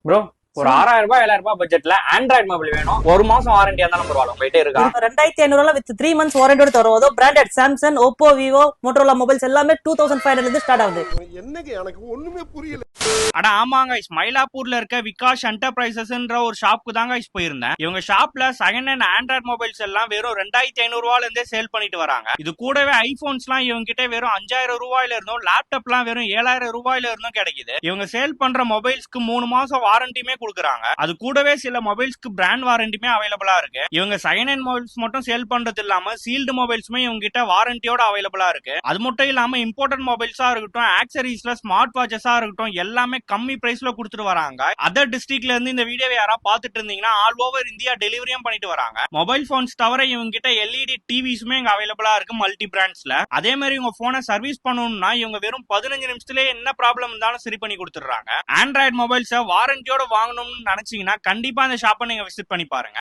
Bro ஒரு 6000 ரூபாய் 7000 ரூபாய் பட்ஜெட்ல ஆண்ட்ராய்டு மொபைல் வேணும். ஒரு மாசம் வாரண்டியா இருந்தாலும் பரவாயில்ல, உங்ககிட்ட இருக்கா? 2500 வித் 3 months வாரண்டியோட தருவோம். Branded Samsung, Oppo, Vivo, Motorola mobiles எல்லாமே 2500 இருந்து ஸ்டார்ட் ஆகுது. என்னங்க எனக்கு ஒண்ணுமே புரியல. அட ஆமாங்க, மயிலாப்பூர்ல இருக்க விகாஷ் என்டர்பிரைசஸ்ன்ற ஒரு ஷாப்க்கு தாங்க போயிருந்தேன். இவங்க ஷாப்ல செகண்ட் ஹேண்ட் ஆண்ட்ராய்டு மொபைல்ஸ் எல்லாம் வெறும் 2500 ரூபாயில இருந்தே சேல் பண்ணிட்டு வராங்க. இது கூடவே ஐபோன்ஸ் எல்லாம் இவங்க கிட்ட வெறும் 5000 ரூபாயில இருந்தும், லேப்டாப் எல்லாம் வெறும் 7000 ரூபாயில இருந்தும் கிடைக்குது. இவங்க சேல் பண்ற மொபைல்ஸ்க்கு 3 மாசம் வாரண்டியுமே கொடுக்குறாங்க. அது கூடவே சில மொபைல்ஸ்க்கு பிராண்ட் வாரண்டியுமே அவைலபிளா இருக்கு. இவங்க செகண்ட் ஹேண்ட் மொபைல்ஸ் மட்டும் சேல் பண்றது இல்லாம சீல்டு மொபைல்ஸுமே இவங்க கிட்ட வாரண்டியோட அவைலபிளா இருக்கு. அது மட்டும் இல்லாம இம்போர்ட்டட் மொபைல்ஸா இருக்கட்டும், ஆக்சரிஸ்ல ஸ்மார்ட் வாட்சஸா இருக்கட்டும், எல்லாமே கம்மி பிரைஸ்ல கொடுத்துட்டு வராங்க. அதர் டிஸ்ட்ரிக்ட்ல இருந்து இந்த வீடியோவை யாராவது பார்த்துட்டு இருந்தீங்கன்னா ஆல் ஓவர் இந்தியா டெலிவரியும் பண்ணிட்டு வராங்க. மொபைல் போன்ஸ் தவிர இவங்க கிட்ட எல்இடி டிவிஸுமே இங்க அவைலபிளா இருக்கு மல்டி பிராண்ட்ஸ்ல. அதே மாதிரி உங்க போனை சர்வீஸ் பண்ணணும்னா இவங்க வெறும் 15 நிமிஷத்துலயே என்ன ப்ராப்ளம் இருந்தாலும் சரி பண்ணி கொடுத்துறாங்க. ஆண்ட்ராய்டு மொபைல்ஸை வாரண்டியோட வாங்கணும்னு நினைச்சீங்கன்னா கண்டிப்பா அந்த ஷாப்பை நீங்க விசிட் பண்ணி பாருங்க.